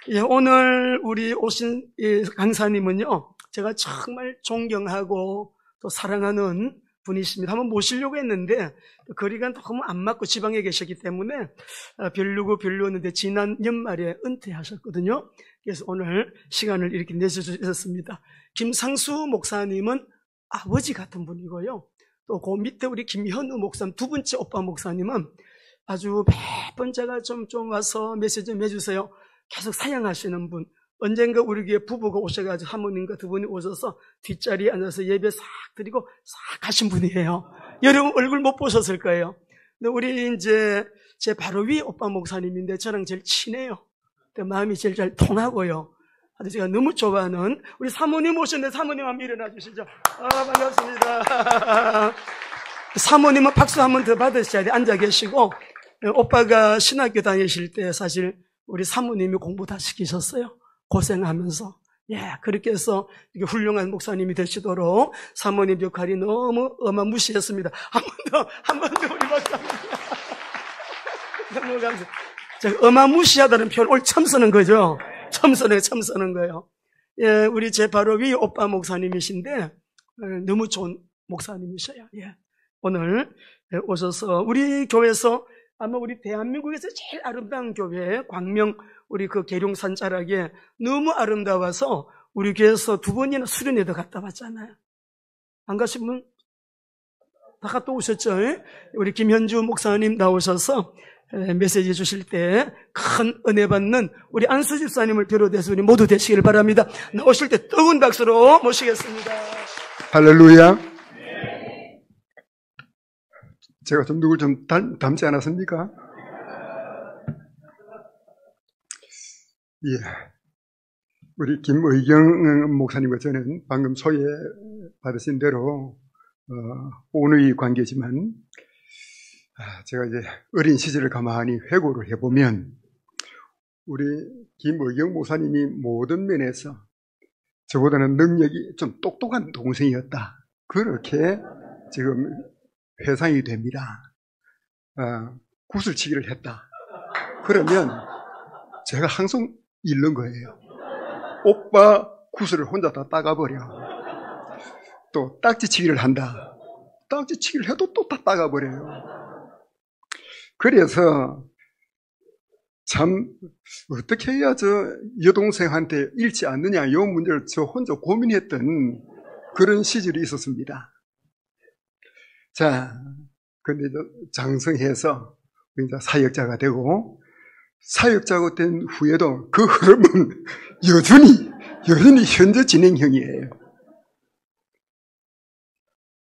예, 오늘 우리 오신 이 강사님은요, 제가 정말 존경하고 또 사랑하는 분이십니다. 한번 모시려고 했는데 거리가 너무 안 맞고 지방에 계셨기 때문에 별로였는데 지난 연말에 은퇴하셨거든요. 그래서 오늘 시간을 이렇게 내주셨습니다. 김상수 목사님은 아버지 같은 분이고요. 또 그 밑에 우리 김현우 목사님, 두 번째 오빠 목사님은 아주 매번 제가 좀 와서 메시지 좀 해주세요. 계속 사양하시는 분. 언젠가 우리 교회 부부가 오셔가지고 사모님과 두 분이 오셔서 뒷자리에 앉아서 예배 싹 드리고 싹 가신 분이에요. 여러분 얼굴 못 보셨을 거예요. 근데 우리 이제 제 바로 위 오빠 목사님인데 저랑 제일 친해요. 마음이 제일 잘 통하고요. 아주 제가 너무 좋아하는 우리 사모님 오셨는데 사모님 한번 일어나 주시죠. 반갑습니다. 사모님은 박수 한번 더 받으셔야 돼. 앉아 계시고 오빠가 신학교 다니실 때 사실 우리 사모님이 공부 다 시키셨어요. 고생하면서. 예, 그렇게 해서 이렇게 훌륭한 목사님이 되시도록 사모님 역할이 너무 어마무시했습니다. 한 번 더 우리 박사님. 너무 감사합니다. 제가 어마무시하다는 표현 오늘 처음 쓰는 거죠. 처음 쓰는 거예요. 예, 우리 제 바로 위 오빠 목사님이신데 너무 좋은 목사님이셔요. 예. 오늘 오셔서 우리 교회에서 아마 우리 대한민국에서 제일 아름다운 교회 광명 우리 그 계룡산 자락에 너무 아름다워서 우리 교회에서 두 번이나 수련회도 갔다 왔잖아요. 안 가신 분? 다 갔다 오셨죠? 우리 김현주 목사님 나오셔서 메시지 주실 때 큰 은혜 받는 우리 안수 집사님을 비롯해서 우리 모두 되시길 바랍니다. 나오실 때 뜨거운 박수로 모시겠습니다. 할렐루야. 제가 좀 누굴 좀 닮지 않았습니까? 예. 우리 김의경 목사님과 저는 방금 소개받으신 대로 오누이 관계지만 제가 이제 어린 시절을 가만히 회고를 해보면 우리 김의경 목사님이 모든 면에서 저보다는 능력이 좀 똑똑한 동생이었다. 그렇게 지금 회상이 됩니다. 구슬치기를 했다. 그러면 제가 항상 잃는 거예요. 오빠 구슬을 혼자 다 따가버려. 또 딱지치기를 한다. 딱지치기를 해도 또 다 따가버려요. 그래서 참 어떻게 해야 저 여동생한테 잃지 않느냐 이 문제를 저 혼자 고민했던 그런 시절이 있었습니다. 자, 근데 장성해서 이제 사역자가 되고 사역자가 된 후에도 그 흐름은 여전히 현재 진행형이에요.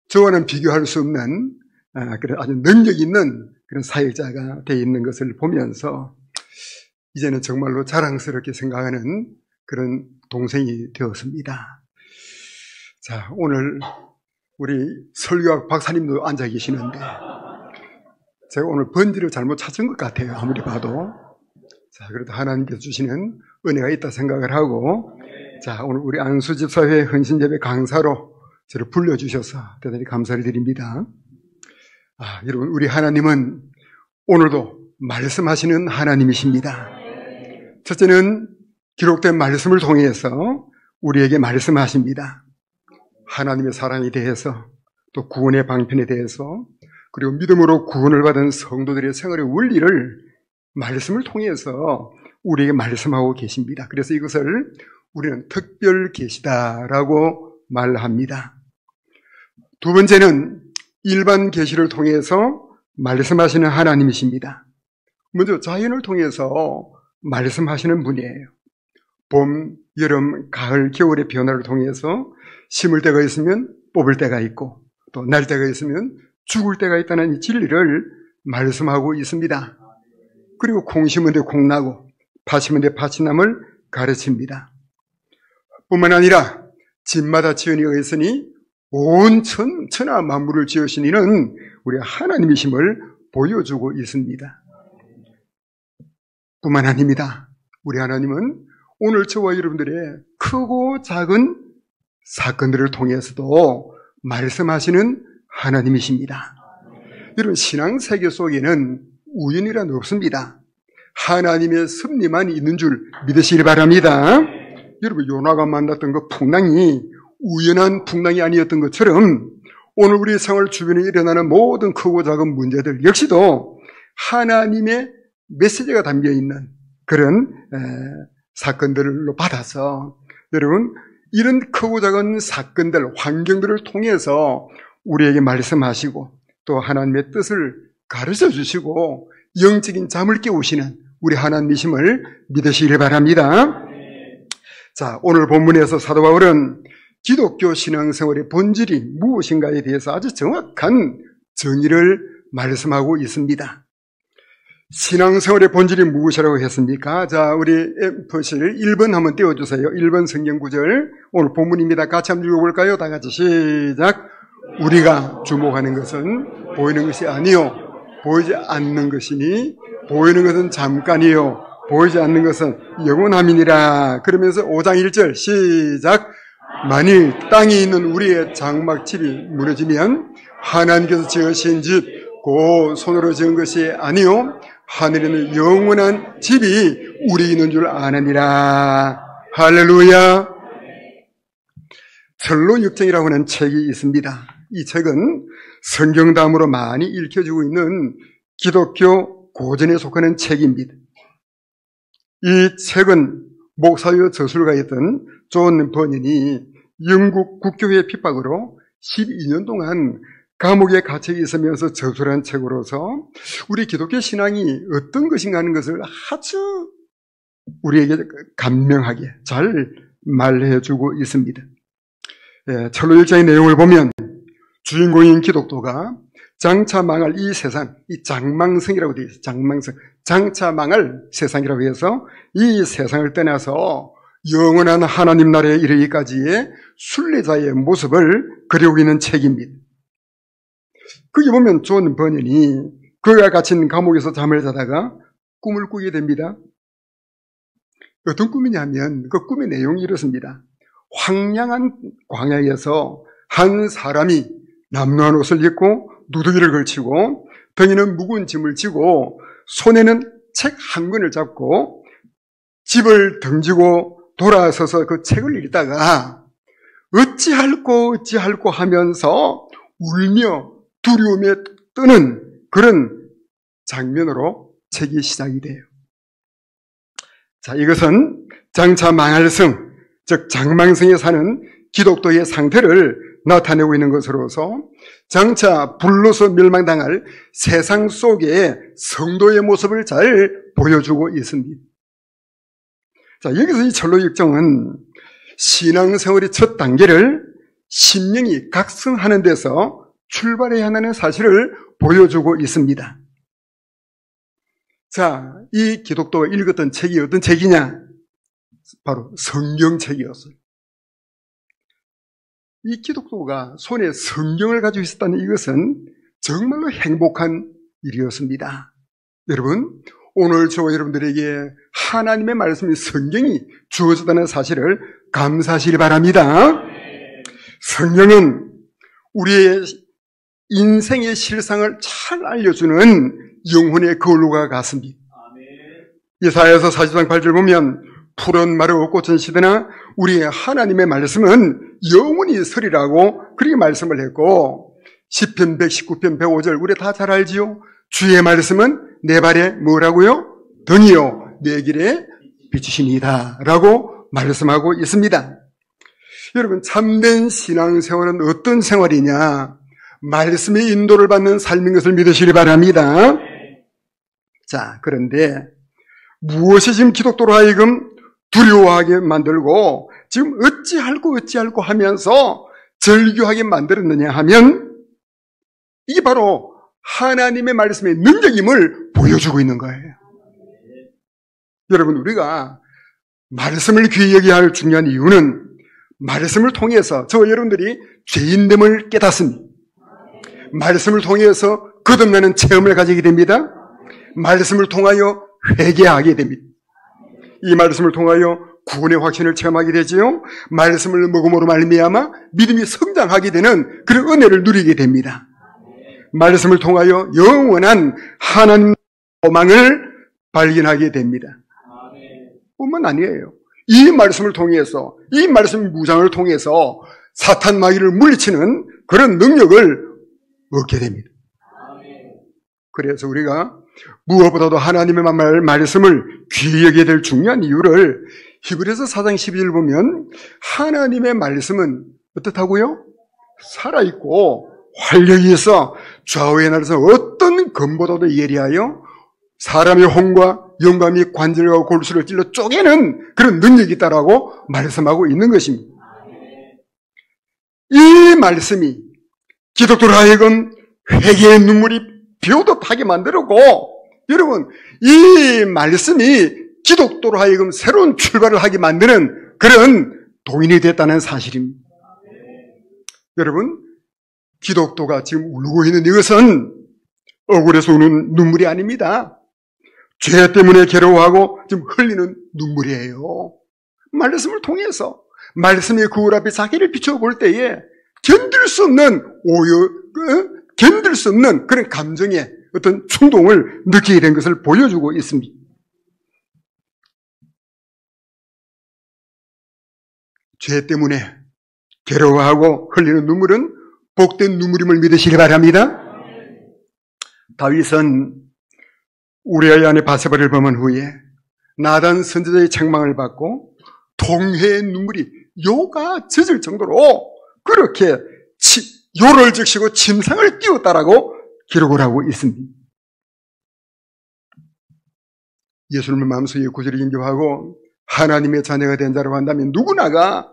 저와는 비교할 수 없는 아주 능력 있는 그런 사역자가 되어 있는 것을 보면서 이제는 정말로 자랑스럽게 생각하는 그런 동생이 되었습니다. 자, 오늘 우리 설교학 박사님도 앉아 계시는데 제가 오늘 번지를 잘못 찾은 것 같아요. 아무리 봐도. 자, 그래도 하나님께서 주시는 은혜가 있다 생각을 하고 자, 오늘 우리 안수집사회 헌신예배 강사로 저를 불러주셔서 대단히 감사를 드립니다. 여러분, 우리 하나님은 오늘도 말씀하시는 하나님이십니다. 첫째는 기록된 말씀을 통해서 우리에게 말씀하십니다. 하나님의 사랑에 대해서 또 구원의 방편에 대해서 그리고 믿음으로 구원을 받은 성도들의 생활의 원리를 말씀을 통해서 우리에게 말씀하고 계십니다. 그래서 이것을 우리는 특별 계시다라고 말합니다. 두 번째는 일반 계시를 통해서 말씀하시는 하나님이십니다. 먼저 자연을 통해서 말씀하시는 분이에요. 봄, 여름, 가을, 겨울의 변화를 통해서 심을 때가 있으면 뽑을 때가 있고 또 날 때가 있으면 죽을 때가 있다는 이 진리를 말씀하고 있습니다. 그리고 콩 심은 데 콩 나고 팥 심은 데 팥이 남을 가르칩니다. 뿐만 아니라 집마다 지은 이가 있으니 온 천하 만물을 지으신 이는 우리 하나님이심을 보여주고 있습니다. 뿐만 아닙니다. 우리 하나님은 오늘 저와 여러분들의 크고 작은 사건들을 통해서도 말씀하시는 하나님이십니다. 여러분, 신앙 세계 속에는 우연이란 없습니다. 하나님의 섭리만 있는 줄 믿으시기 바랍니다. 여러분, 요나가 만났던 그 풍랑이 우연한 풍랑이 아니었던 것처럼 오늘 우리 생활 주변에 일어나는 모든 크고 작은 문제들 역시도 하나님의 메시지가 담겨있는 그런 사건들로 받아서 여러분, 이런 크고 작은 사건들, 환경들을 통해서 우리에게 말씀하시고 또 하나님의 뜻을 가르쳐 주시고 영적인 잠을 깨우시는 우리 하나님이심을 믿으시길 바랍니다. 자, 오늘 본문에서 사도 바울은 기독교 신앙생활의 본질이 무엇인가에 대해서 아주 정확한 정의를 말씀하고 있습니다. 신앙생활의 본질이 무엇이라고 했습니까? 자, 우리 F-실 1번 한번 띄워주세요. 1번 성경 구절, 오늘 본문입니다. 같이 한번 읽어볼까요? 다 같이 시작. 우리가 주목하는 것은 보이는 것이 아니요 보이지 않는 것이니 보이는 것은 잠깐이요 보이지 않는 것은 영원함이니라. 그러면서 5장 1절 시작. 만일 땅에 있는 우리의 장막집이 무너지면 하나님께서 지으신 집 곧 손으로 지은 것이 아니요 하늘에는 영원한 집이 우리 있는 줄 아느니라. 할렐루야. 철로육정이라고 하는 책이 있습니다. 이 책은 성경담으로 많이 읽혀지고 있는 기독교 고전에 속하는 책입니다. 이 책은 목사요 저술가였던 존 버년이 영국 국교회 핍박으로 12년 동안 감옥에 갇혀 있으면서 저술한 책으로서 우리 기독교 신앙이 어떤 것인가 하는 것을 아주 우리에게 감명하게 잘 말해주고 있습니다. 철로 1장의 내용을 보면 주인공인 기독도가 장차 망할 이 세상, 이 장망성이라고 되어 있어요. 장망성, 장차 망할 세상이라고 해서 이 세상을 떠나서 영원한 하나님 나라에 이르기까지의 순례자의 모습을 그리고 있는 책입니다. 거기 보면 존 버년이 그가 갇힌 감옥에서 잠을 자다가 꿈을 꾸게 됩니다. 어떤 꿈이냐면 그 꿈의 내용이 이렇습니다. 황량한 광야에서 한 사람이 남루한 옷을 입고 누더기를 걸치고 등에는 무거운 짐을 지고 손에는 책 한 권을 잡고 집을 등지고 돌아서서 그 책을 읽다가 어찌할꼬 하면서 울며 두려움에 뜨는 그런 장면으로 책이 시작이 돼요. 자, 이것은 장차 망할 성, 즉 장망성에 사는 기독도의 상태를 나타내고 있는 것으로서 장차 불로서 멸망당할 세상 속의 성도의 모습을 잘 보여주고 있습니다. 자, 여기서 이 철로육정은 신앙생활의 첫 단계를 심령이 각성하는 데서 출발해야 한다는 사실을 보여주고 있습니다. 자, 이 기독도가 읽었던 책이 어떤 책이냐? 바로 성경책이었어요. 이 기독도가 손에 성경을 가지고 있었다는 이것은 정말로 행복한 일이었습니다. 여러분, 오늘 저와 여러분들에게 하나님의 말씀인 성경이 주어졌다는 사실을 감사하시기 바랍니다. 성경은 우리의 인생의 실상을 잘 알려주는 영혼의 거울과 같습니다. 이사야서 40장 8절 보면 푸른 마르고 꽃은 시드나 우리의 하나님의 말씀은 영원히 서리라고 그렇게 말씀을 했고, 시편 119편 105절 우리 다 잘 알지요? 주의 말씀은 내 발에 뭐라고요? 등이요 내 길에 비추시니이다 라고 말씀하고 있습니다. 여러분, 참된 신앙생활은 어떤 생활이냐? 말씀의 인도를 받는 삶인 것을 믿으시기 바랍니다. 자, 그런데 무엇이 지금 기독도로 하여금 두려워하게 만들고 지금 어찌할꼬 하면서 절규하게 만들었느냐 하면 이게 바로 하나님의 말씀의 능력임을 보여주고 있는 거예요. 여러분, 우리가 말씀을 귀히 여겨야 할 중요한 이유는 말씀을 통해서 저와 여러분들이 죄인됨을 깨닫습니다. 말씀을 통해서 거듭나는 체험을 가지게 됩니다. 말씀을 통하여 회개하게 됩니다. 이 말씀을 통하여 구원의 확신을 체험하게 되지요. 말씀을 먹음으로 말미암아 믿음이 성장하게 되는 그런 은혜를 누리게 됩니다. 말씀을 통하여 영원한 하나님 소망을 발견하게 됩니다. 뿐만 아니에요. 이 말씀을 통해서, 이 말씀 무장을 통해서 사탄 마귀를 물리치는 그런 능력을 얻게 됩니다. 그래서 우리가 무엇보다도 하나님의 말씀을 귀히 여기게 될 중요한 이유를 히브리서 4장 12절 보면 하나님의 말씀은 어떻다고요? 살아있고 활력이 있어 좌우에 날아서 어떤 검보다도 예리하여 사람의 혼과 영과 및 관절과 골수를 찔러 쪼개는 그런 능력이 있다라고 말씀하고 있는 것입니다. 이 말씀이 기독徒로 하여금 회개의 눈물이 비오듯 하게 만들고, 여러분 이 말씀이 기독徒로 하여금 새로운 출발을 하게 만드는 그런 도인이 됐다는 사실입니다. 여러분, 기독徒가 지금 울고 있는 이것은 억울해서 우는 눈물이 아닙니다. 죄 때문에 괴로워하고 지금 흘리는 눈물이에요. 말씀을 통해서 말씀의 거울 앞에 자기를 비춰볼 때에 견딜 수 없는 견딜 수 없는 그런 감정의 어떤 충동을 느끼게 된 것을 보여주고 있습니다. 죄 때문에 괴로워하고 흘리는 눈물은 복된 눈물임을 믿으시기 바랍니다. 다윗은 우리아의 아내 바세바를 범한 후에 나단 선지자의 책망을 받고 통회의 눈물이 요가 젖을 정도로 그렇게 요를 적시고 침상을 띄웠다라고 기록을 하고 있습니다. 예수님을 마음속에 구절히 인교하고 하나님의 자녀가 된 자라고 한다면 누구나가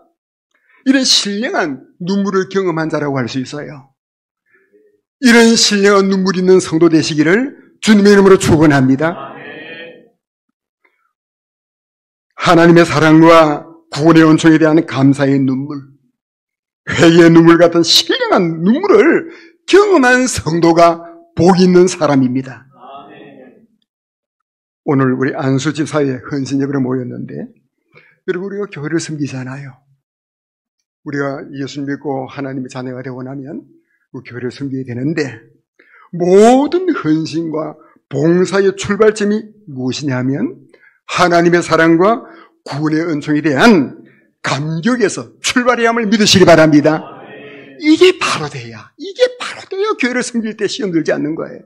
이런 신령한 눈물을 경험한 자라고 할 수 있어요. 이런 신령한 눈물이 있는 성도 되시기를 주님의 이름으로 축원합니다. 하나님의 사랑과 구원의 은총에 대한 감사의 눈물, 회개의 눈물 같은 신령한 눈물을 경험한 성도가 복 있는 사람입니다. 오늘 우리 안수집사회 헌신 예배로 모였는데, 여러분 우리가 교회를 섬기잖아요. 우리가 예수 믿고 하나님의 자녀가 되고 나면 그 교회를 섬기게 되는데, 모든 헌신과 봉사의 출발점이 무엇이냐면 하나님의 사랑과 구원의 은총에 대한 감격에서 출발해야 함을 믿으시기 바랍니다. 이게 바로 돼야 교회를 섬길 때 시험 들지 않는 거예요.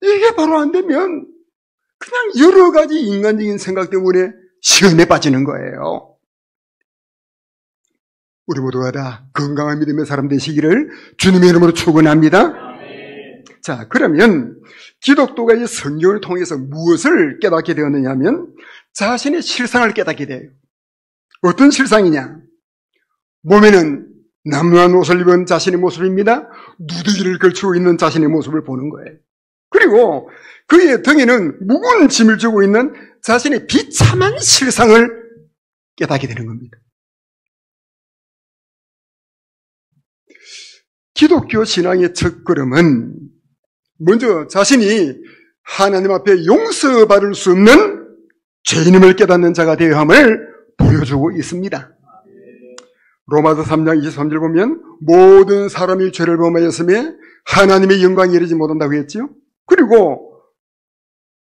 이게 바로 안 되면 그냥 여러 가지 인간적인 생각 때문에 시험에 빠지는 거예요. 우리 모두가 다 건강한 믿음의 사람 되시기를 주님의 이름으로 축원합니다. 자, 그러면 기독교가 이 성경을 통해서 무엇을 깨닫게 되었느냐 하면 자신의 실상을 깨닫게 돼요. 어떤 실상이냐? 몸에는 남루한 옷을 입은 자신의 모습입니다. 누더기를 걸치고 있는 자신의 모습을 보는 거예요. 그리고 그의 등에는 무거운 짐을 지고 있는 자신의 비참한 실상을 깨닫게 되는 겁니다. 기독교 신앙의 첫걸음은 먼저 자신이 하나님 앞에 용서받을 수 없는 죄인임을 깨닫는 자가 되어야 함을 보여주고 있습니다. 로마서 3장 23절 보면 모든 사람이 죄를 범하였으며 하나님의 영광에 이르지 못한다고 했죠. 그리고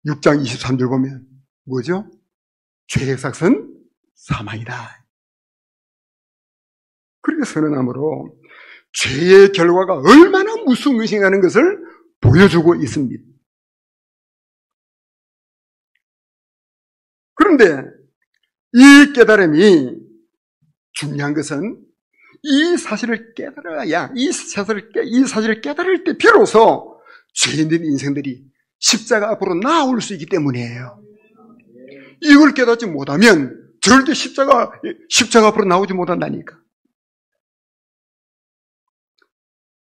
6장 23절 보면 뭐죠? 죄의 삭은 사망이다. 그렇게 선언함으로 죄의 결과가 얼마나 무성의식하는 것을 보여주고 있습니다. 그런데 이 깨달음이 중요한 것은 이 사실을 깨달아야, 이 사실을 깨달을 때 비로소 죄인된 인생들이 십자가 앞으로 나올 수 있기 때문이에요. 이걸 깨닫지 못하면 절대 십자가 앞으로 나오지 못한다니까.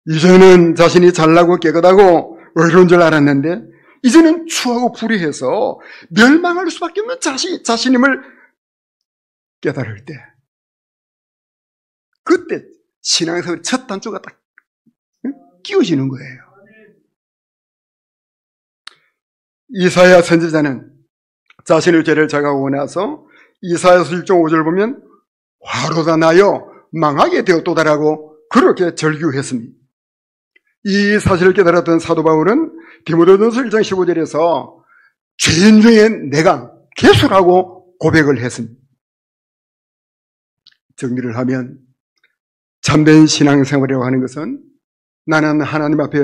이전은 자신이 잘나고 깨끗하고 의로운 줄 알았는데 이제는 추하고 불의해서 멸망할 수밖에 없는 자신임을 깨달을 때, 그때 신앙에서 첫 단추가 딱 끼워지는 거예요. 이사야 선지자는 자신의 죄를 자각하고 나서 이사야서 1장 5절 보면 화로가 나여 망하게 되었도다라고 그렇게 절규했습니다. 이 사실을 깨달았던 사도 바울은 디모데전서 1장 15절에서 죄인 중에 내가 괴수라고 고백을 했습니다. 정리를 하면 참된 신앙생활이라고 하는 것은 나는 하나님 앞에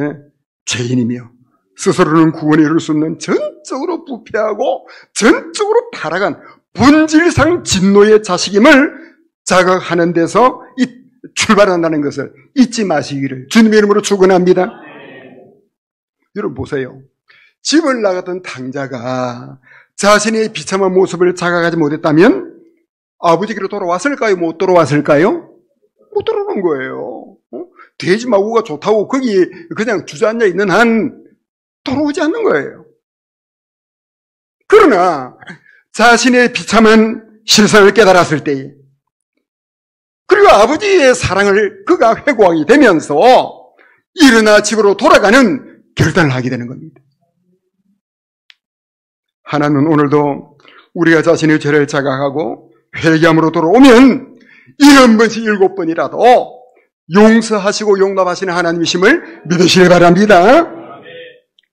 죄인이며 스스로는 구원에 이룰 수 없는 전적으로 부패하고 전적으로 타락한 본질상 진노의 자식임을 자각하는 데서 출발한다는 것을 잊지 마시기를 주님의 이름으로 축원합니다. 여러분 보세요. 집을 나갔던 당자가 자신의 비참한 모습을 자각하지 못했다면 아버지께로 돌아왔을까요? 못 돌아왔을까요? 못 돌아오는 거예요. 돼지 마구가 좋다고 거기 그냥 주저앉아 있는 한 돌아오지 않는 거예요. 그러나 자신의 비참한 실상을 깨달았을 때에 그리고 아버지의 사랑을 그가 회고하게 되면서 일어나 집으로 돌아가는 결단을 하게 되는 겁니다. 하나님은 오늘도 우리가 자신의 죄를 자각하고 회개함으로 돌아오면 7번씩 7번이라도 용서하시고 용납하시는 하나님이심을 믿으시기 바랍니다.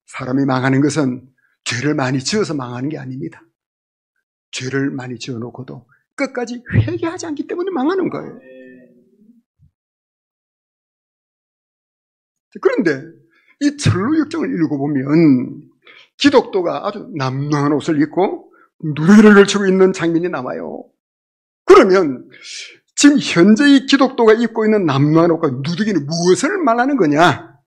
사람이 망하는 것은 죄를 많이 지어서 망하는 게 아닙니다. 죄를 많이 지어놓고도 끝까지 회개하지 않기 때문에 망하는 거예요. 그런데 이 철로역정을 읽어보면 기독도가 아주 남루한 옷을 입고 누더기를 걸치고 있는 장면이 나와요. 그러면 지금 현재 이 기독도가 입고 있는 남루한 옷과 누더기는 무엇을 말하는 거냐?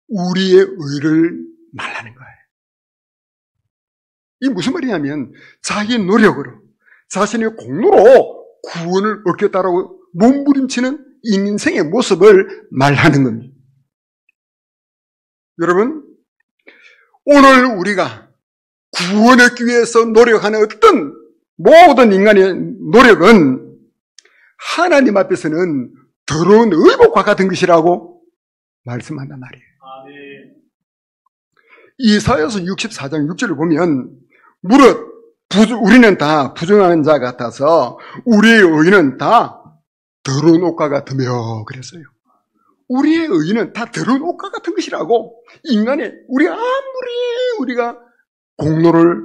우리의 의를 말하는 거예요. 이게 무슨 말이냐면 자기의 노력으로 자신의 공로로 구원을 얻겠다라고 몸부림치는 인생의 모습을 말하는 겁니다. 여러분, 오늘 우리가 구원 얻기 위해서 노력하는 어떤 모든 인간의 노력은 하나님 앞에서는 더러운 의복과 같은 것이라고 말씀한단 말이에요. 이사야서 64장 6절을 보면 무릇 우리는 다 부정한 자 같아서 우리의 의는 다 더러운 옷과 같으며 그랬어요. 우리의 의는 다 더러운 옷과 같은 것이라고. 인간의 우리가 아무리 우리가 공로를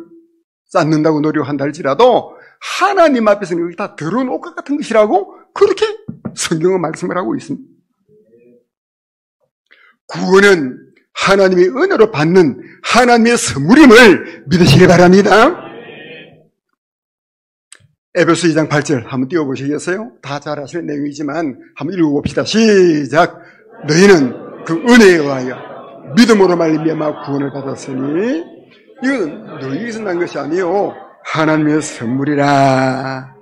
쌓는다고 노력한다 할지라도 하나님 앞에서는 여기 다 더러운 옷과 같은 것이라고 그렇게 성경은 말씀을 하고 있습니다. 구원은 하나님의 은혜로 받는 하나님의 선물임을 믿으시기 바랍니다. 에베소 2장 8절 한번 띄워보시겠어요? 다 잘 아시는 내용이지만 한번 읽어봅시다. 시작. 너희는 그 은혜에 의하여 믿음으로 말미암아 구원을 받았으니 이것은 너희에게서 난 것이 아니요 하나님의 선물이라.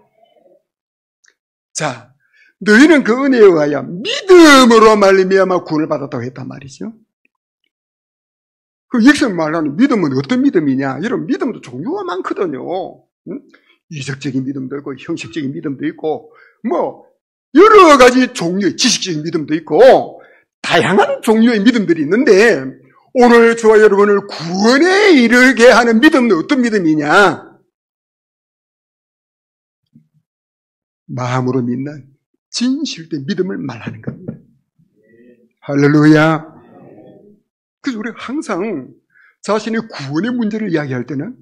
자, 너희는 그 은혜에 의하여 믿음으로 말미암아 구원을 받았다고 했단 말이죠. 그 역시 말하는 믿음은 어떤 믿음이냐? 이런 믿음도 종류가 많거든요. 이적적인 믿음도 있고 형식적인 믿음도 있고 뭐 여러 가지 종류의 지식적인 믿음도 있고 다양한 종류의 믿음들이 있는데 오늘 저와 여러분을 구원에 이르게 하는 믿음은 어떤 믿음이냐? 마음으로 믿는 진실된 믿음을 말하는 겁니다. 할렐루야. 그래서 우리가 항상 자신의 구원의 문제를 이야기할 때는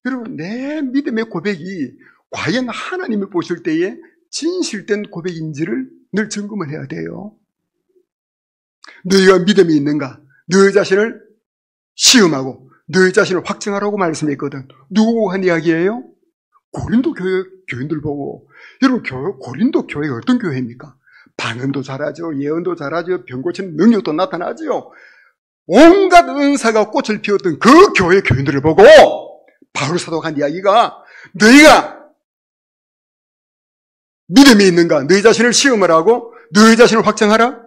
여러분, 내 믿음의 고백이 과연 하나님이 보실 때에 진실된 고백인지를 늘 점검을 해야 돼요. 너희가 믿음이 있는가? 너희 자신을 시험하고 너희 자신을 확증하라고 말씀했거든. 누구 한 이야기예요? 고린도 교인들 보고. 여러분, 고린도 교회가 어떤 교회입니까? 방언도 잘하죠. 예언도 잘하죠. 병 고치는 능력도 나타나죠. 온갖 은사가 꽃을 피웠던 그 교회 교인들을 보고 바울 사도가 한 이야기가 너희가 믿음이 있는가? 너희 자신을 시험을 하고 너희 자신을 확정하라?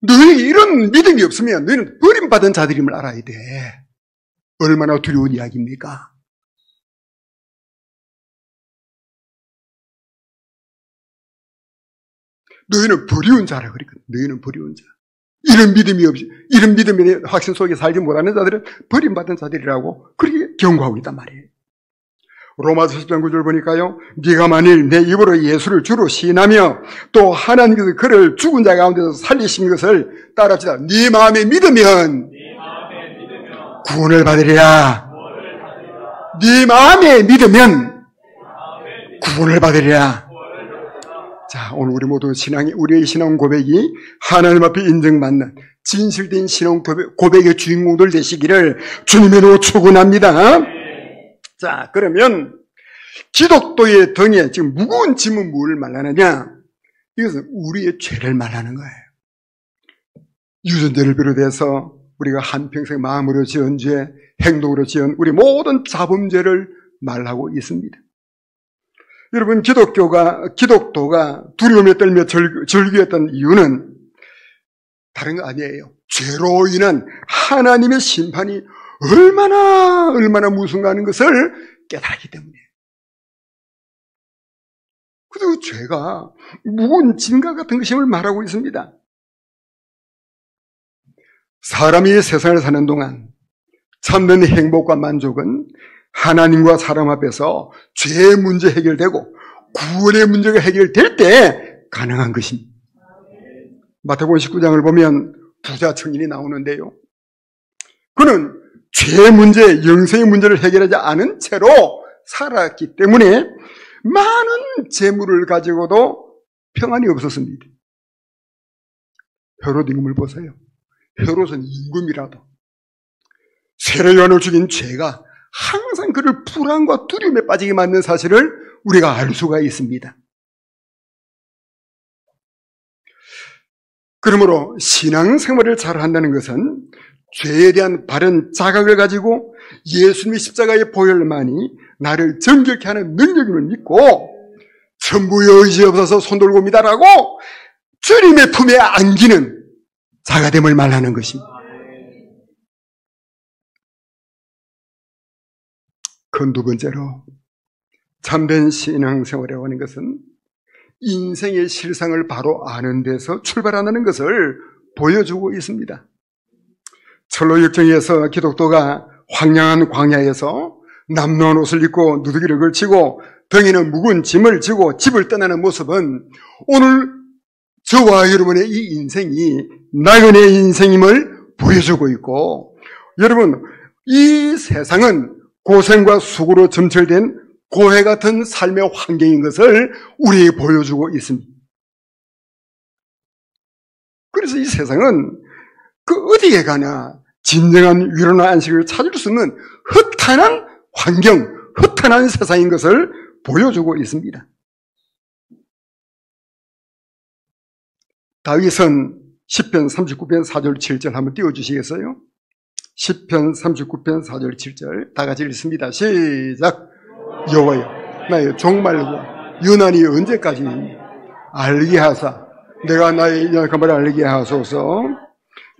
너희에게 이런 믿음이 없으면 너희는 버림받은 자들임을 알아야 돼. 얼마나 두려운 이야기입니까? 너희는 버리운 자라 그랬거든. 너희는 버리운 자. 이런 믿음이 없이, 이런 믿음의 확신 속에 살지 못하는 자들은 버림받은 자들이라고 그렇게 경고하고 있단 말이에요. 로마서 10장 9절 보니까요. 네가 만일 내 입으로 예수를 주로 시인하며 또 하나님께서 그를 죽은 자 가운데서 살리신 것을 따라합시다. 네 마음에 믿으면 구원을 받으리라. 네 마음에 믿으면 구원을 받으리라. 자, 오늘 우리 모두 우리의 신앙 고백이 하나님 앞에 인정받는 진실된 신앙 고백의 주인공들 되시기를 주님으로 축원합니다. 자, 그러면 기독교의 등에 지금 무거운 짐은 뭘 말하느냐? 이것은 우리의 죄를 말하는 거예요. 유전자를 비롯해서 우리가 한평생 마음으로 지은 죄, 행동으로 지은 우리 모든 자범죄를 말하고 있습니다. 여러분, 기독도가 두려움에 떨며 절규했던 이유는 다른 거 아니에요. 죄로 인한 하나님의 심판이 얼마나 무서운가는 것을 깨달았기 때문이에요. 그래서 죄가 무거운 짐과 같은 것임을 말하고 있습니다. 사람이 세상을 사는 동안 참된 행복과 만족은 하나님과 사람 앞에서 죄의 문제 해결되고 구원의 문제가 해결될 때 가능한 것입니다. 마태복음 19장을 보면 부자 청년이 나오는데요. 그는 죄의 문제, 영생의 문제를 해결하지 않은 채로 살았기 때문에 많은 재물을 가지고도 평안이 없었습니다. 헤롯 임금을 보세요. 헤롯은 임금이라도 세례 요한을 죽인 죄가 항상 그를 불안과 두려움에 빠지게 만든 사실을 우리가 알 수가 있습니다. 그러므로 신앙생활을 잘 한다는 것은 죄에 대한 바른 자각을 가지고 예수님의 십자가의 보혈만이 나를 정결케 하는 능력임을 믿고 전부의 의지 없어서 손들고 믿으라고 주님의 품에 안기는 자가됨을 말하는 것입니다. 그 두 번째로 참된 신앙생활이라고 하는 것은 인생의 실상을 바로 아는 데서 출발한다는 것을 보여주고 있습니다. 철로역정에서 기독도가 황량한 광야에서 남루한 옷을 입고 누더기를 걸치고 등에는 무거운 짐을 지고 집을 떠나는 모습은 오늘 저와 여러분의 이 인생이 나그네의 인생임을 보여주고 있고, 여러분, 이 세상은 고생과 수고로 점철된 고해 같은 삶의 환경인 것을 우리에게 보여주고 있습니다. 그래서 이 세상은 그 어디에 가나 진정한 위로나 안식을 찾을 수 있는 허탄한 환경, 허탄한 세상인 것을 보여주고 있습니다. 다윗은 시편 39편 4절 7절 한번 띄워주시겠어요? 시편 39편 4절 7절 다 같이 읽습니다. 시작. 여호와여, 나의 종말고 유난히 언제까지 알게 하사 내가 나의 약함을 알게 하소서.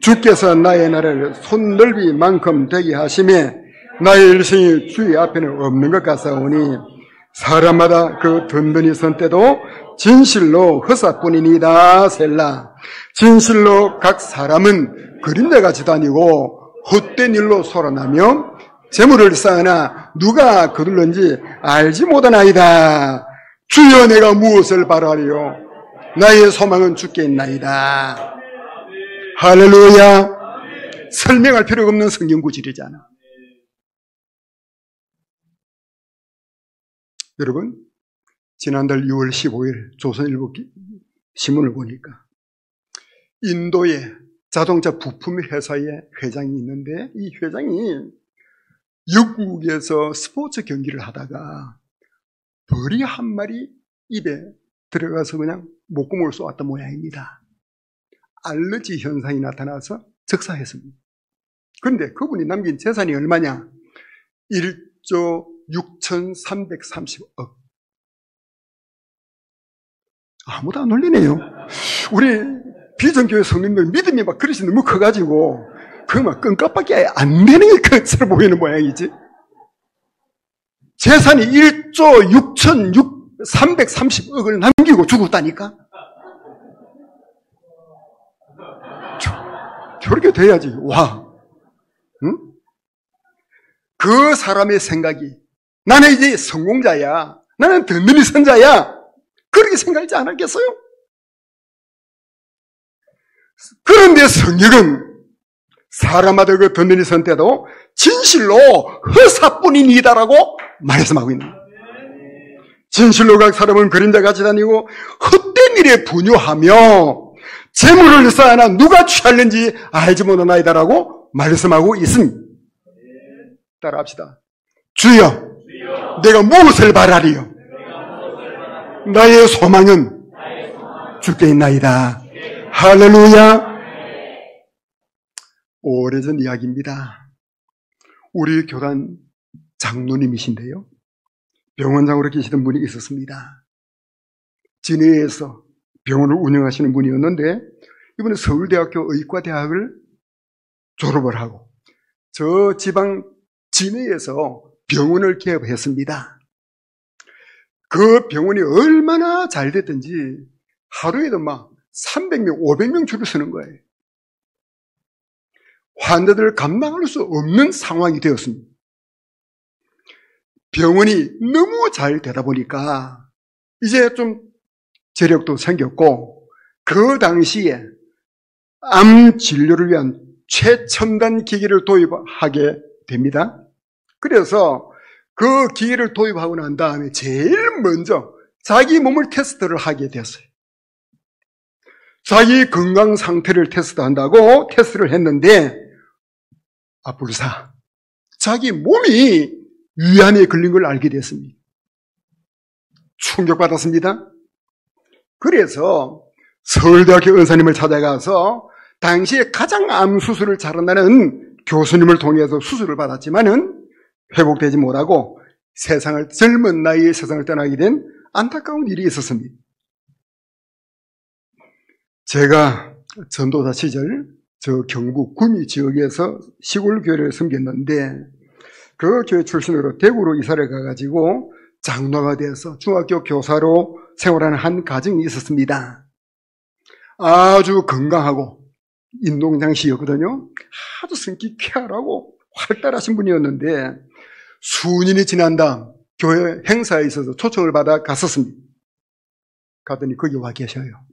주께서 나의 나라를 손넓이만큼 되게 하시매 나의 일생이 주의 앞에는 없는 것 같사오니 사람마다 그 든든히 선 때도 진실로 허사뿐이니이다. 셀라. 진실로 각 사람은 그림자같이 다니고 헛된 일로 소란하며 재물을 쌓으나 누가 거둘는지 알지 못하나이다. 주여, 내가 무엇을 바라리요? 나의 소망은 주께 있나이다. 할렐루야. 설명할 필요가 없는 성경 구절이잖아. 여러분, 지난달 6월 15일 조선일보 신문을 보니까 인도의 자동차 부품 회사의 회장이 있는데, 이 회장이 영국에서 스포츠 경기를 하다가 벌이 한 마리 입에 들어가서 그냥 목구멍을 쏘았던 모양입니다. 알러지 현상이 나타나서 즉사했습니다. 그런데 그분이 남긴 재산이 얼마냐? 1조 6,330억. 아무도 안 놀리네요. 우리 비전교회 성민들 믿음이 막 그릇이 너무 커가지고 그거 막 끈껍밖에 안 되는 것으로 보이는 모양이지. 재산이 1조 6,330억을 남기고 죽었다니까. 저렇게 돼야지. 와, 응? 그 사람의 생각이 나는 이제 성공자야, 나는 든든히 선자야, 그렇게 생각하지 않았겠어요? 그런데 성경은 사람마다 그 듣는 이 선 때도 진실로 허사뿐이니이다라고 말씀하고 있는 거예요. 진실로 각 사람은 그림자같이 다니고 헛된 일에 분유하며 재물을 쌓아나 누가 취할는지 알지 못하나이다라고 말씀하고 있습니다. 따라합시다. 주여, 내가 무엇을 바라리요? 나의 소망은 주께 있나이다. 할렐루야. 오래전 이야기입니다. 우리 교단 장로님이신데요, 병원장으로 계시던 분이 있었습니다. 진해에서 병원을 운영하시는 분이었는데, 이번에 서울대학교 의과대학을 졸업을 하고 저 지방 진해에서 병원을 개업했습니다. 그 병원이 얼마나 잘 됐든지 하루에도 막 300명, 500명 줄을 서는 거예요. 환자들을 감당할 수 없는 상황이 되었습니다. 병원이 너무 잘 되다 보니까 이제 좀 재력도 생겼고, 그 당시에 암 진료를 위한 최첨단 기기를 도입하게 됩니다. 그래서 그 기기를 도입하고 난 다음에 제일 먼저 자기 몸을 테스트를 하게 됐어요. 자기 건강 상태를 테스트한다고 테스트를 했는데, 불사, 자기 몸이 위암에 걸린 걸 알게 됐습니다. 충격받았습니다. 그래서 서울대학교 의사님을 찾아가서 당시에 가장 암 수술을 잘한다는 교수님을 통해서 수술을 받았지만은 회복되지 못하고 젊은 나이에 세상을 떠나게 된 안타까운 일이 있었습니다. 제가 전도사 시절 저 경북 구미 지역에서 시골 교회를 섬겼는데, 그 교회 출신으로 대구로 이사를 가가지고 장로가 돼서 중학교 교사로 생활하는 한 가정이 있었습니다. 아주 건강하고 인동장씨였거든요. 아주 성격이 쾌활하고 활달하신 분이었는데, 수년이 지난 다음 교회 행사에 있어서 초청을 받아 갔었습니다. 갔더니 거기 와 계셔요.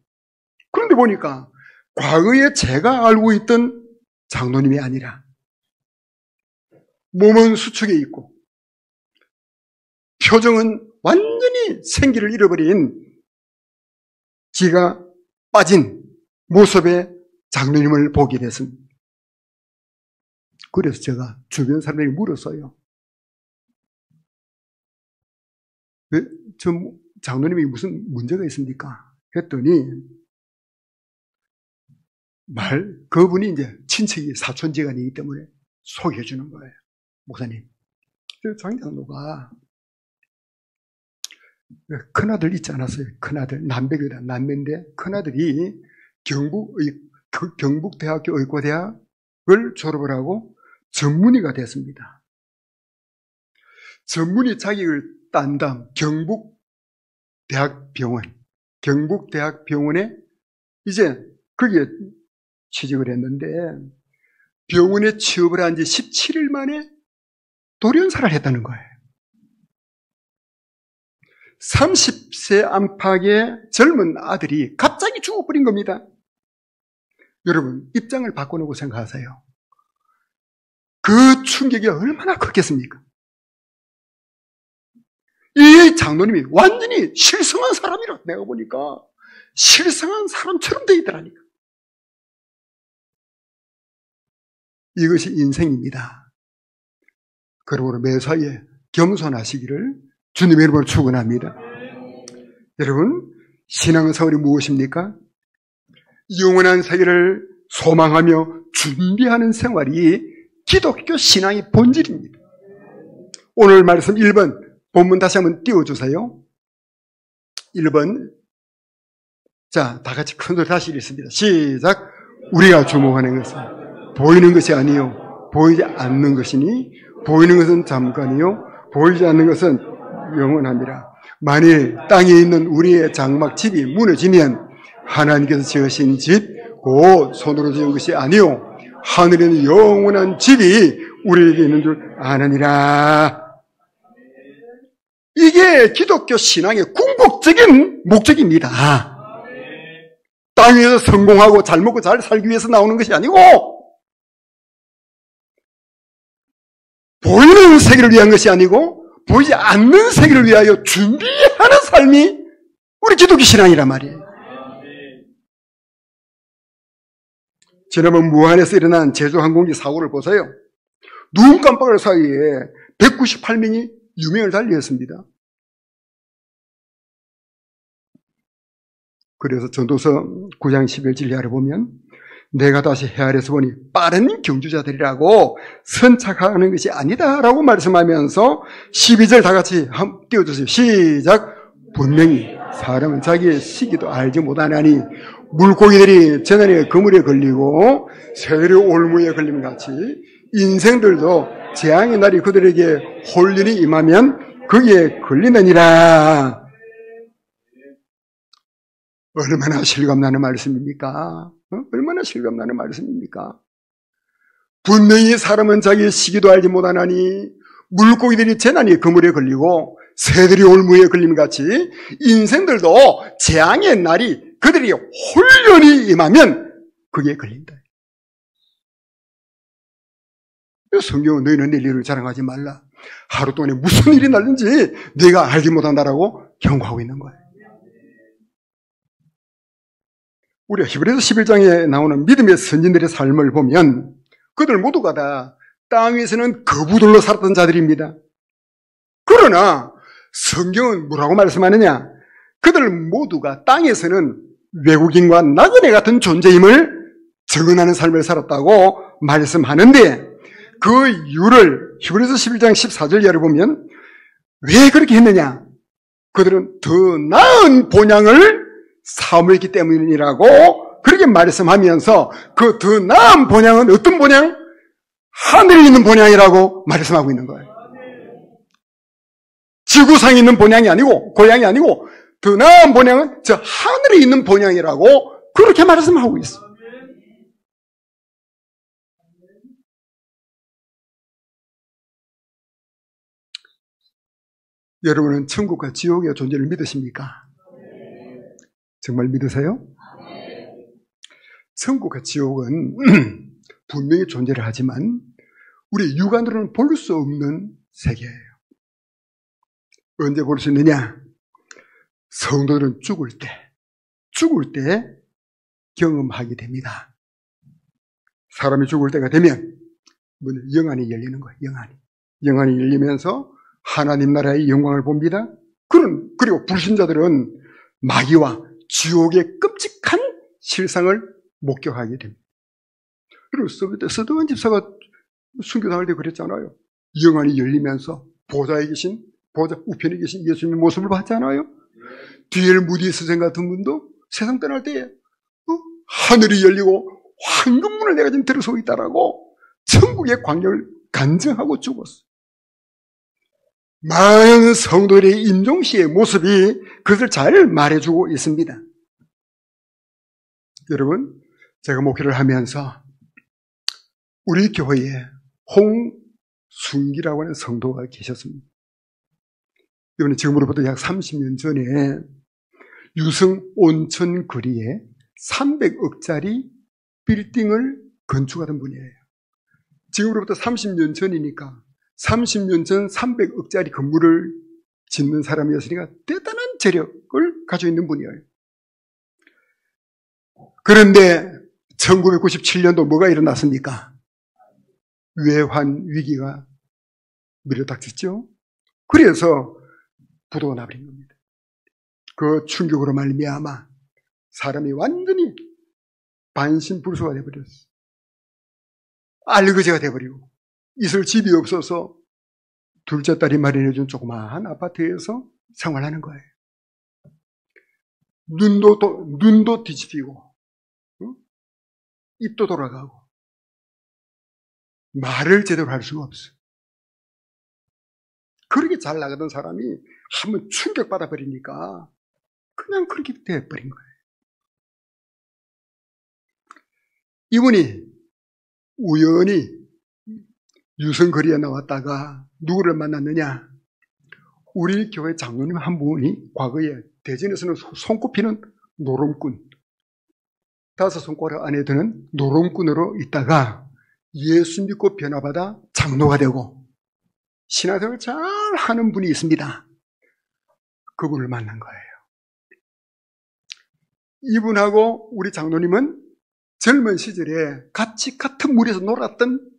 그런데 보니까 과거에 제가 알고 있던 장로님이 아니라 몸은 수축해 있고 표정은 완전히 생기를 잃어버린 기가 빠진 모습의 장로님을 보게 됐습니다. 그래서 제가 주변 사람들이 물었어요. 왜? 저 장로님이 무슨 문제가 있습니까? 했더니 그분이 이제 친척이 사촌지간이기 때문에 소개해 주는 거예요. 목사님, 장 장로가 큰아들 있지 않았어요? 큰아들, 남배교다, 남매인데 큰아들이 경북대학교 의과대학을 졸업을 하고 전문의가 됐습니다. 전문의 자격을 딴 다음 경북대학병원에 이제 거기에 취직을 했는데, 병원에 취업을 한 지 17일 만에 돌연사를 했다는 거예요. 30세 안팎의 젊은 아들이 갑자기 죽어버린 겁니다. 여러분, 입장을 바꿔놓고 생각하세요. 그 충격이 얼마나 컸겠습니까? 이 장로님이 완전히 실성한 사람이라, 내가 보니까 실성한 사람처럼 돼 있더라니까. 이것이 인생입니다. 그러므로 매사에 겸손하시기를 주님의 이름으로 축원합니다. 여러분, 신앙생활이 무엇입니까? 영원한 세계를 소망하며 준비하는 생활이 기독교 신앙의 본질입니다. 오늘 말씀 1번 본문 다시 한번 띄워주세요. 1번. 자, 다 같이 큰 소리 다시 읽습니다. 시작. 우리가 주목하는 것은 보이는 것이 아니요 보이지 않는 것이니, 보이는 것은 잠깐이요 보이지 않는 것은 영원함이라. 만일 땅에 있는 우리의 장막 집이 무너지면 하나님께서 지으신 집 곧 손으로 지은 것이 아니요 하늘에 있는 영원한 집이 우리에게 있는 줄 아느니라. 이게 기독교 신앙의 궁극적인 목적입니다. 땅 위에서 성공하고 잘 먹고 잘 살기 위해서 나오는 것이 아니고 보이는 세계를 위한 것이 아니고 보이지 않는 세계를 위하여 준비하는 삶이 우리 기독교 신앙이란 말이에요. 지난번 무한에서 일어난 제주항공기 사고를 보세요. 눈 깜빡할 사이에 198명이 유명을 달리했습니다. 그래서 전도서 9장 11절에 보면 내가 다시 해아래서 보니 빠른 경주자들이라고 선착하는 것이 아니다라고 말씀하면서 12절 다 같이 한번 띄워주세요. 시작. 분명히 사람은 자기의 시기도 알지 못하나니 물고기들이 재난의 그물에 걸리고 새들이 올무에 걸림 같이 인생들도 재앙의 날이 그들에게 홀린이 임하면 거기에 걸리느니라. 얼마나 실감나는 말씀입니까? 얼마나 실감나는 말씀입니까? 분명히 사람은 자기의 시기도 알지 못하나니 물고기들이 재난의 그물에 걸리고 새들이 올무에 걸림같이 인생들도 재앙의 날이 그들이 홀연히 임하면 거기에 걸린다. 성경은 너희는 내 일을 자랑하지 말라. 하루 동안에 무슨 일이 날는지 내가 알지 못한다라고 경고하고 있는 거예요. 우리가 히브리서 11장에 나오는 믿음의 선진들의 삶을 보면 그들 모두가 다 땅 위에서는 거부들로 살았던 자들입니다. 그러나 성경은 뭐라고 말씀하느냐? 그들 모두가 땅에서는 외국인과 나그네 같은 존재임을 증언하는 삶을 살았다고 말씀하는데 그 이유를 히브리서 11장 14절 이하를 보면 왜 그렇게 했느냐? 그들은 더 나은 본향을 사모했기 때문이라고 그렇게 말씀하면서 그 더 나은 본향은 어떤 본향? 하늘에 있는 본향이라고 말씀하고 있는 거예요. 지구상에 있는 본향이 아니고 고향이 아니고 더 나은 본향은 저 하늘에 있는 본향이라고 그렇게 말씀하고 있어요. 여러분은 천국과 지옥의 존재를 믿으십니까? 정말 믿으세요? 천국과 지옥은 분명히 존재를 하지만 우리 육안으로는 볼 수 없는 세계예요. 언제 볼 수 있느냐? 성도들은 죽을 때 경험하게 됩니다. 사람이 죽을 때가 되면 영안이 열리는 거예요. 영안이 열리면서 하나님 나라의 영광을 봅니다. 그리고 불신자들은 마귀와 지옥의 끔찍한 실상을 목격하게 됩니다. 그리고 서도원 집사가 순교당할 때 그랬잖아요. 영안이 열리면서 보좌 우편에 계신 예수님의 모습을 봤잖아요. 뒤엘 무디 스승 같은 분도 세상 떠날 때 하늘이 열리고 황금문을 내가 지금 들어서고 있다라고 천국의 광경을 간증하고 죽었어요. 많은 성도들의 임종시의 모습이 그것을 잘 말해주고 있습니다. 여러분, 제가 목회를 하면서 우리 교회에 홍순기라고 하는 성도가 계셨습니다. 이번에 지금으로부터 약 30년 전에 유성 온천 거리에 300억짜리 빌딩을 건축하던 분이에요. 지금으로부터 30년 전이니까 30년 전 300억짜리 건물을 짓는 사람이었으니까 대단한 재력을 가지고 있는 분이에요. 그런데 1997년도 뭐가 일어났습니까? 외환 위기가 밀어닥쳤죠. 그래서 부도가 나버린 겁니다. 그 충격으로 말미암아 사람이 완전히 반신불수가 되어버렸어요. 알거지가 되어버리고 있을 집이 없어서 둘째 딸이 마련해준 조그마한 아파트에서 생활하는 거예요. 눈도 뒤집히고 입도 돌아가고 말을 제대로 할 수가 없어요. 그렇게 잘 나가던 사람이 한번 충격받아 버리니까 그냥 그렇게 돼버린 거예요. 이분이 우연히 유성거리에 나왔다가 누구를 만났느냐? 우리 교회 장로님 한 분이 과거에 대전에서는 손꼽히는 노름꾼, 5손가락 안에 드는 노름꾼으로 있다가 예수 믿고 변화받아 장로가 되고 신앙생활을 잘 하는 분이 있습니다. 그분을 만난 거예요. 이분하고 우리 장로님은 젊은 시절에 같이 같은 물에서 놀았던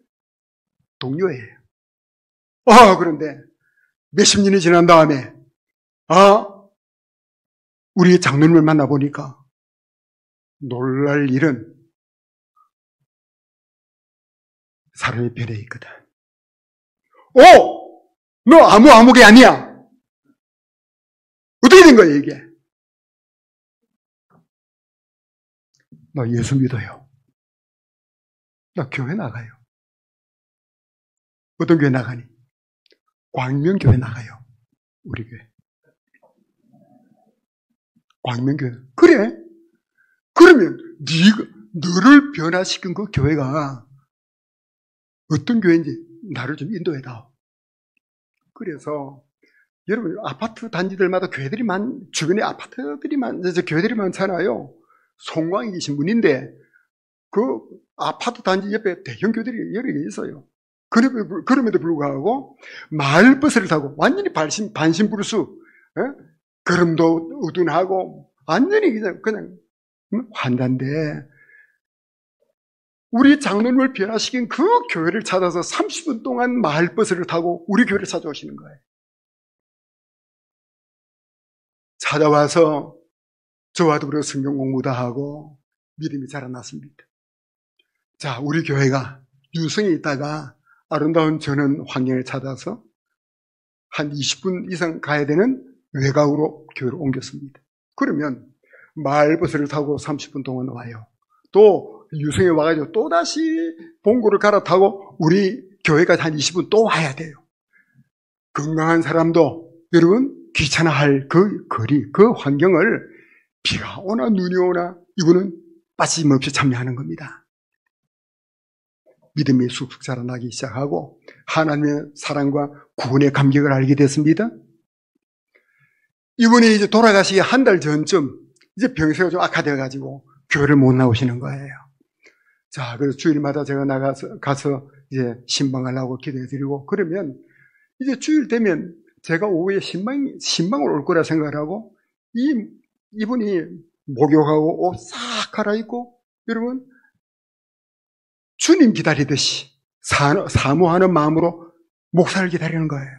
동료예요. 그런데 몇십 년이 지난 다음에 우리 장로님을 만나보니까 놀랄 일은 사람이 변해 있거든. 너 아무개 아니야. 어떻게 된 거야 이게? 나 예수 믿어요. 나 교회 나가요. 어떤 교회 나가니? 광명교회 나가요. 우리 교회. 광명교회. 그래? 그러면 너를 변화시킨 그 교회가 어떤 교회인지 나를 좀 인도해다오. 그래서 여러분 아파트 단지들마다 주변에 교회들이 많잖아요. 송광이 계신 분인데 그 아파트 단지 옆에 대형 교회들이 여러 개 있어요. 그럼에도 불구하고 마을버스를 타고 완전히 반신부르수, 걸음도 우둔하고 완전히 그냥 환단데 우리 장로님을 변화시킨 그 교회를 찾아서 30분 동안 마을버스를 타고 우리 교회를 찾아오시는 거예요. 찾아와서 저와 더불어 성경 공부도 하고 믿음이 자라났습니다. 자, 우리 교회가 유성에 있다가 아름다운 전원 환경을 찾아서 한 20분 이상 가야 되는 외곽으로 교회를 옮겼습니다. 그러면 마을버스를 타고 30분 동안 와요. 또 유성에 와가지고 또다시 봉고를 갈아타고 우리 교회까지 한 20분 또 와야 돼요. 건강한 사람도 여러분 귀찮아할 그 거리, 그 환경을 비가 오나 눈이 오나 이분은 빠짐없이 참여하는 겁니다. 믿음이 쑥쑥 자라나기 시작하고 하나님의 사랑과 구원의 감격을 알게 됐습니다. 이분이 이제 돌아가시기 한 달 전쯤 이제 병세가 좀 악화되어가지고 교회를 못 나오시는 거예요. 자, 그래서 주일마다 제가 가서 이제 신방을 하고 기도해드리고 그러면 이제 주일 되면 제가 오후에 신방을 올 거라 생각을 하고 이분이 목욕하고 옷 싹 갈아입고 여러분 주님 기다리듯이 사모하는 마음으로 목사를 기다리는 거예요.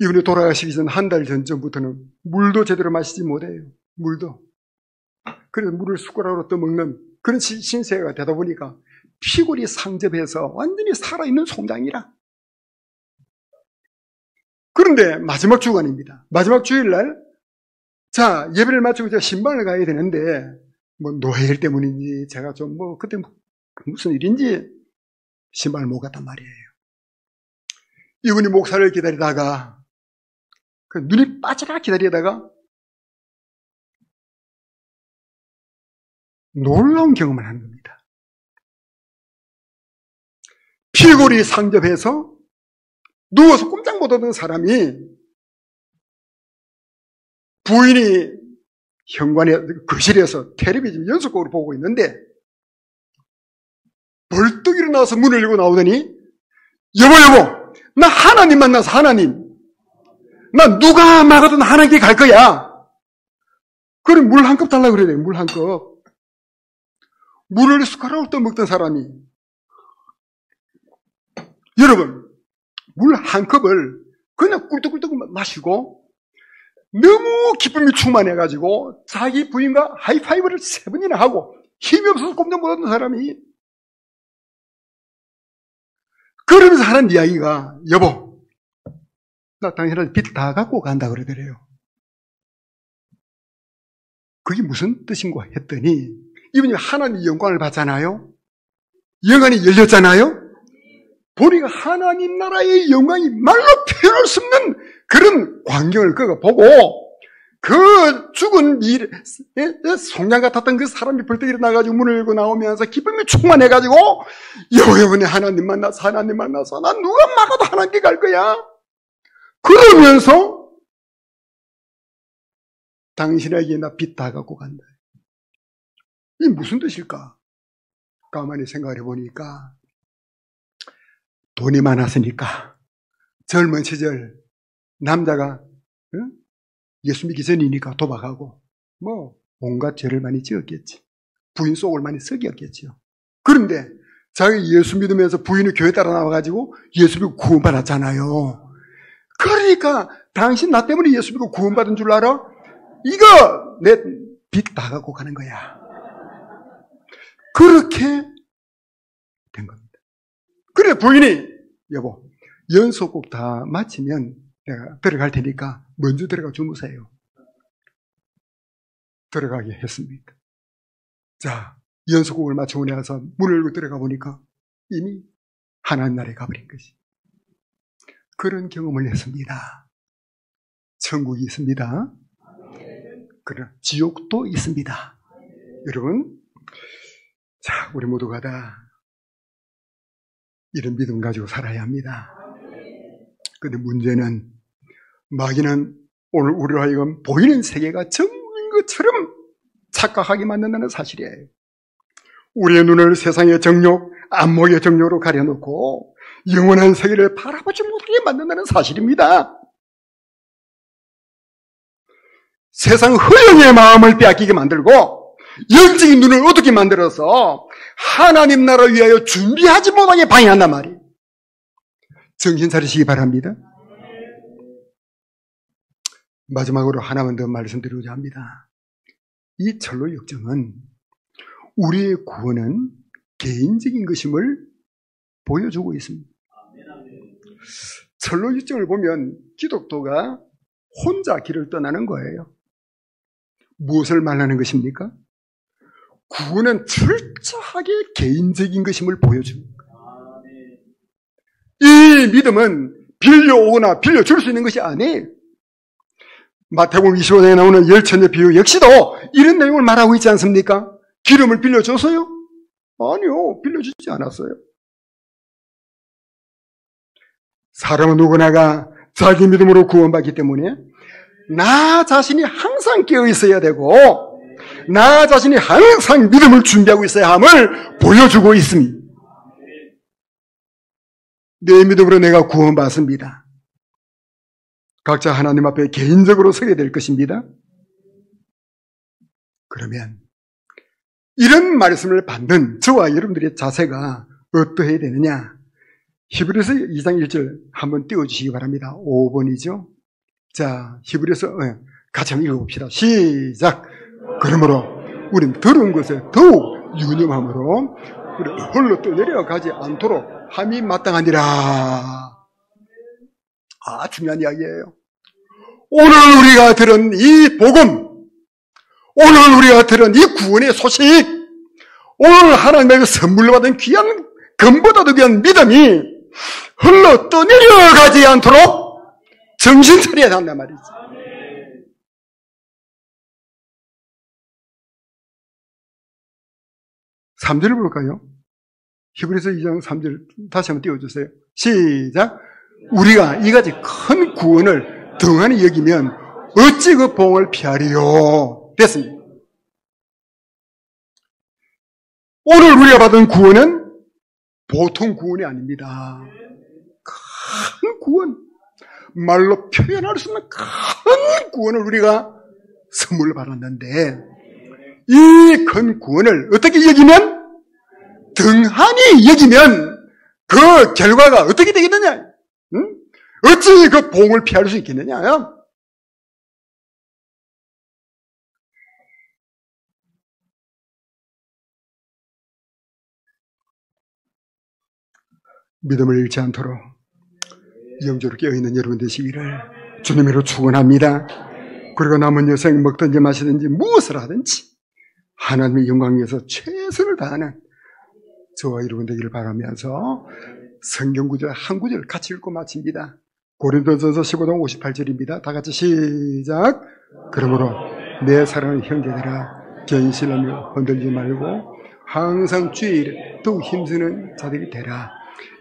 이분이 돌아가시기 전 한 달 전부터는 물도 제대로 마시지 못해요. 물도. 그래서 물을 숟가락으로 떠먹는 그런 신세가 되다 보니까 피골이 상접해서 완전히 살아있는 송장이라. 그런데 마지막 주간입니다. 마지막 주일날 자, 예배를 마치고 제가 신방을 가야 되는데 노회일 때문인지 제가 좀 그때 무슨 일인지 신방을 못 갔단 말이에요. 이분이 목사를 기다리다가 눈이 빠지라 기다리다가 놀라운 경험을 하는 겁니다. 피골이 상접해서 누워서 꼼짝 못하던 사람이 부인이 현관에 거실에서 텔레비전 연속극을 보고 있는데 벌떡 일어나서 문을 열고 나오더니 여보 나 하나님 만나서 하나님 나 누가 막아도 하나님께 갈 거야. 그럼 물 한 컵 달라고 그래야 돼. 물 한 컵. 물을 숟가락으로 떠먹던 사람이 여러분 물 한 컵을 그냥 꿀떡꿀떡 마시고 너무 기쁨이 충만해가지고 자기 부인과 하이파이브를 3번이나 하고 힘이 없어서 꼼짝 못하던 사람이 그러면서 하는 이야기가 여보 나 당신한테 빚 다 갖고 간다 그러더래요. 그게 무슨 뜻인가 했더니 이분이 하나님의 영광을 받잖아요. 영안이 열렸잖아요. 보니까 하나님 나라의 영광이 말로 표현할 수 없는 그런 광경을 그가 보고 그 죽은 송장 같았던 그 사람이 벌떡 일어나가지고 문을 열고 나오면서 기쁨이 충만해가지고 여보네 하나님 만나서 난 누가 막아도 하나님께 갈 거야. 그러면서 당신에게 나 빚 다 갖고 간다. 이게 무슨 뜻일까? 가만히 생각해 보니까 돈이 많았으니까 젊은 시절 남자가 예수 믿기 전이니까 도박하고 뭐 온갖 죄를 많이 지었겠지. 부인 속을 많이 썩였겠지요. 그런데 자기 예수 믿으면서 부인이 교회 따라 나와가지고 예수 믿고 구원받았잖아요. 그러니까 당신 나 때문에 예수 믿고 구원받은 줄 알아? 이거 내 빚 다 갖고 가는 거야. 그렇게 된 겁니다. 그래 부인이 여보 연속곡 다 마치면 내가 들어갈 테니까 먼저 들어가 주무세요. 들어가게 했습니다. 자, 연속곡을 마치고 나서 문을 열고 들어가 보니까 이미 하나님 나라에 가버린 것이. 그런 경험을 했습니다. 천국이 있습니다. 그러나 지옥도 있습니다. 여러분, 자, 우리 모두가 다 이런 믿음 가지고 살아야 합니다. 그런데 문제는 마귀는 오늘 우리로 하여금 보이는 세계가 정인 것처럼 착각하게 만든다는 사실이에요. 우리의 눈을 세상의 정욕, 안목의 정욕으로 가려놓고 영원한 세계를 바라보지 못하게 만든다는 사실입니다. 세상 허영의 마음을 빼앗기게 만들고 영적인 눈을 어둡게 만들어서 하나님 나라 위하여 준비하지 못하게 방해한단 말이에요. 정신 차리시기 바랍니다. 마지막으로 하나만 더 말씀드리고자 합니다. 이 철로 역정은 우리의 구원은 개인적인 것임을 보여주고 있습니다. 철로 역정을 보면 기독교가 혼자 길을 떠나는 거예요. 무엇을 말하는 것입니까? 구원은 철저하게 개인적인 것임을 보여줍니다. 이 믿음은 빌려오거나 빌려줄 수 있는 것이 아니에요. 마태복음 25장에 나오는 열천의 비유 역시도 이런 내용을 말하고 있지 않습니까? 기름을 빌려줬어요? 아니요, 빌려주지 않았어요. 사람은 누구나가 자기 믿음으로 구원받기 때문에 나 자신이 항상 깨어 있어야 되고 나 자신이 항상 믿음을 준비하고 있어야 함을 보여주고 있습니다. 내 믿음으로 내가 구원받습니다. 각자 하나님 앞에 개인적으로 서게 될 것입니다. 그러면 이런 말씀을 받는 저와 여러분들의 자세가 어떠해야 되느냐? 히브리서 2장 1절 한번 띄워주시기 바랍니다. 5번이죠. 자, 히브리서 같이 한번 읽어봅시다. 시작. 그러므로 우린 들은 것에 더욱 유념함으로 홀로 떠내려가지 않도록 함이 마땅하니라. 중요한 이야기예요. 오늘 우리가 들은 이 복음, 오늘 우리가 들은 이 구원의 소식, 오늘 하나님에게 선물로 받은 귀한 금보다도 귀한 믿음이 흘러 떠내려가지 않도록 정신 차려야 한단 말이지. 3절을 볼까요? 히브리서 2장 3절 다시 한번 띄워주세요. 시작. 우리가 이같이 큰 구원을 등한히 여기면 어찌 그 보응을 피하리요? 됐습니다. 오늘 우리가 받은 구원은 보통 구원이 아닙니다. 큰 구원, 말로 표현할 수 없는 큰 구원을 우리가 선물로 받았는데 이 큰 구원을 어떻게 여기면? 등한히 여기면 그 결과가 어떻게 되겠느냐? 응? 어찌 그 보응을 피할 수 있겠느냐? 믿음을 잃지 않도록 영적으로 깨어있는 여러분 되시기를 주님으로 축원합니다. 그리고 남은 여생 먹든지 마시든지 무엇을 하든지 하나님의 영광 위해서 최선을 다하는 저와 여러분 되기를 바라면서 성경 구절 한 구절 같이 읽고 마칩니다. 고린도전서 15장 58절입니다. 다 같이 시작. 그러므로 내 사랑하는 형제들아 견실하며 흔들지 말고 항상 주의 일에 더욱 힘쓰는 자들이 되라.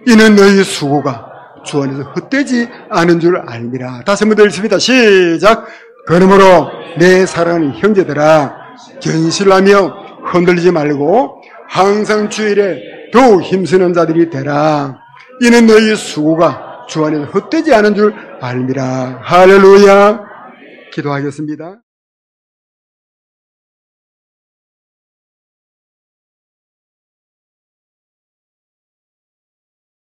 이는 너희 수고가 주 안에서 헛되지 않은 줄 알미라. 다시 한번 더 읽습니다. 시작. 그러므로 내 사랑하는 형제들아 견실하며 흔들리지 말고 항상 주일에 더욱 힘쓰는 자들이 되라. 이는 너희 수고가 주 안에서 헛되지 않은 줄 알미라. 할렐루야. 기도하겠습니다.